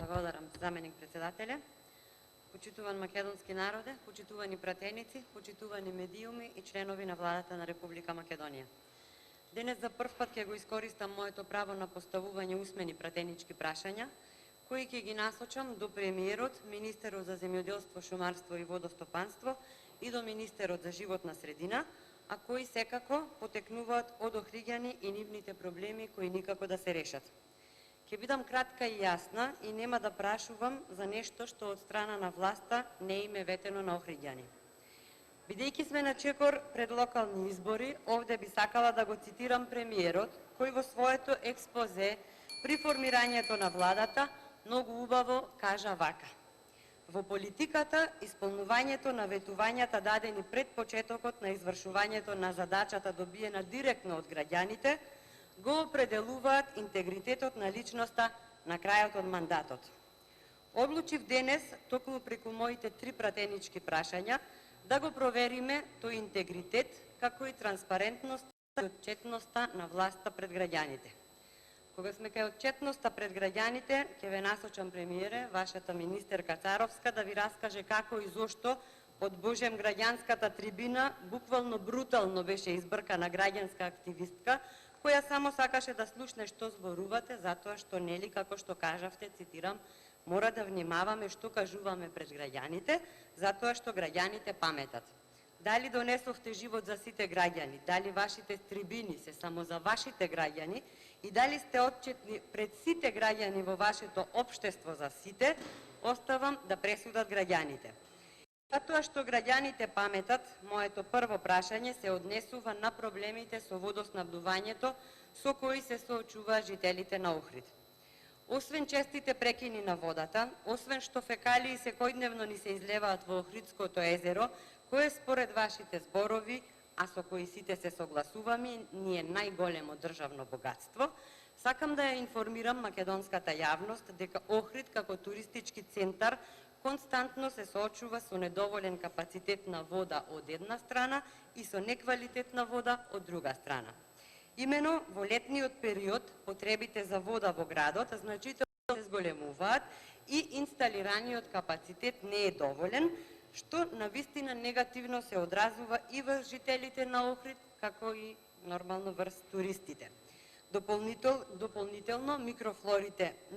Благодарам, заменик председателе. Почитуван македонски народе, почитувани пратеници, почитувани медиуми и членови на владата на Република Македонија. Денес за прв пат ќе го искористам моето право на поставување усмени пратенички прашања, кои ќе ги насочам до премиерот, министерот за земјоделство, шумарство и водостопанство и до министерот за животна средина, а кои секако потекнуваат од Охриѓани и нивните проблеми кои никако да се решат. Ќе бидам кратка и јасна и нема да прашувам за нешто што од страна на власта не им е ветено на Охриѓани. Бидејќи сме на чекор пред локални избори, овде би сакала да го цитирам премиерот, кој во своето експозе при формирањето на владата многу убаво кажа вака: во политиката, исполнувањето на ветувањата дадени пред почетокот на извршувањето на задачата добиена директно од граѓаните, го определуваат интегритетот на личноста на крајот од мандатот. Одлучив денес, токму преку моите 3 пратенички прашања, да го провериме тој интегритет, како и транспарентноста и отчетноста на власта пред граѓаните. Кога сме кај отчетноста пред граѓаните, ќе ве насочам, премиере, вашата министерка Царовска, да ви раскаже како и зошто од Божем граѓанската трибина буквално брутално беше избркана граѓанска активистка, која само сакаше да слушне што зборувате, затоа што нели, како што кажавте, цитирам, мора да внимаваме што кажуваме пред граѓаните, затоа што граѓаните паметат. Дали донесовте живот за сите граѓани, дали вашите трибини се само за вашите граѓани и дали сте отчетни пред сите граѓани во вашето општество за сите, оставам да пресудат граѓаните. Затоа што граѓаните паметат, моето прво прашање се однесува на проблемите со водоснабдувањето со кои се соочуваат жителите на Охрид. Освен честите прекини на водата, освен што фекалии секојдневно ни се излеваат во Охридското езеро, кое според вашите зборови, а со кои сите се согласуваме, ни е најголемо државно богатство, сакам да ја информирам македонската јавност дека Охрид како туристички центар константно се соочува со недоволен капацитет на вода од една страна и со неквалитетна вода од друга страна. Имено во летниот период потребите за вода во градот значително се зголемуваат и инсталираниот капацитет не е доволен, што навистина негативно се одразува и врз жителите на Охрид, како и нормално врз туристите. Дополнително,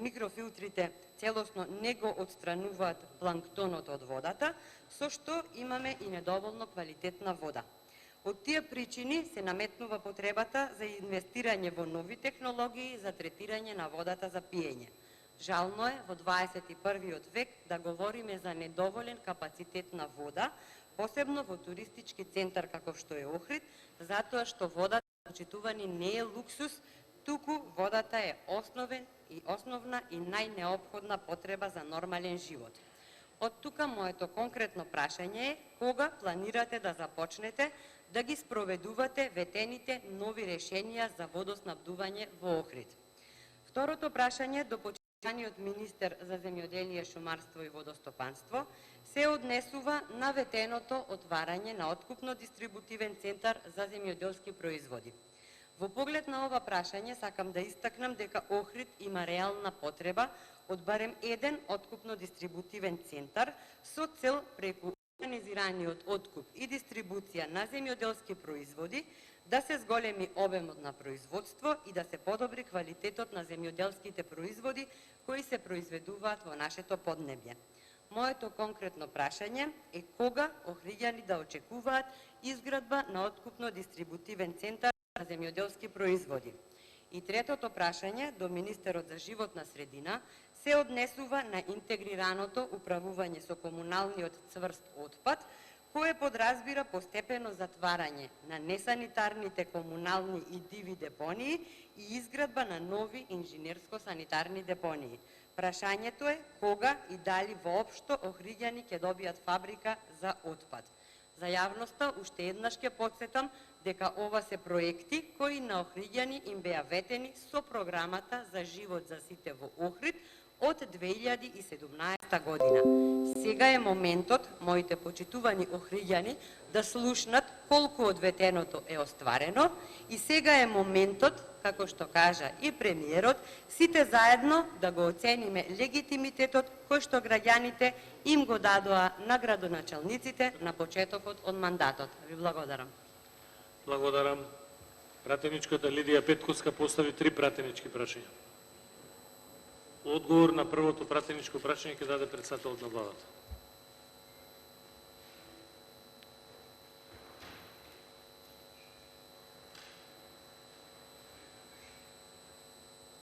микрофилтрите целосно не го отстрануваат планктонот од водата, со што имаме и недоволно квалитетна вода. Од тие причини се наметнува потребата за инвестирање во нови технологии за третирање на водата за пиење. Жално е во 21. век да говориме за недоволен капацитет на вода, посебно во туристички центар како што е Охрид, затоа што водата, почитувани, не е луксус, туку водата е основна и најнеопходна потреба за нормален живот. Од тука моето конкретно прашање е кога планирате да започнете да ги спроведувате ветените нови решенија за водоснабдување во Охрид. Второто прашање до почитаниот министер за земјоделие, шумарство и водостопанство се однесува на ветеното отварање на откупно-дистрибутивен центар за земјоделски производи. Во поглед на ова прашање сакам да истакнам дека Охрид има реална потреба од барем еден откупно-дистрибутивен центар со цел преку организираниот откуп и дистрибуција на земјоделски производи да се зголеми обемот на производство и да се подобри квалитетот на земјоделските производи кои се произведуваат во нашето поднебје. Моето конкретно прашање е кога охриѓани да очекуваат изградба на откупно-дистрибутивен центар за земјоделски производи. И третото прашање до министерот за животна средина се однесува на интегрираното управување со комуналниот цврст отпад, кое подразбира постепено затварање на несанитарните комунални и диви депонии и изградба на нови инженерско-санитарни депонии. Прашањето е кога и дали воопшто охриѓани ќе добијат фабрика за отпад. За јавноста уште еднаш ќе потсетам дека ова се проекти кои на охриѓани им беа ветени со програмата за живот за сите во Охрид од 2017 година. Сега е моментот, моите почитувани охриѓани, да слушнат колку од ветеното е остварено и сега е моментот, како што кажа и премиерот, сите заедно да го оцениме легитимитетот кој што граѓаните им го дадоа на градоначалниците на почетокот од мандатот. Ви благодарам. Благодарам. Пратеничката Лидија Петковска постави 3 пратенички прашања. Одговор на првото пратеничко прашање ќе даде председателот на владата.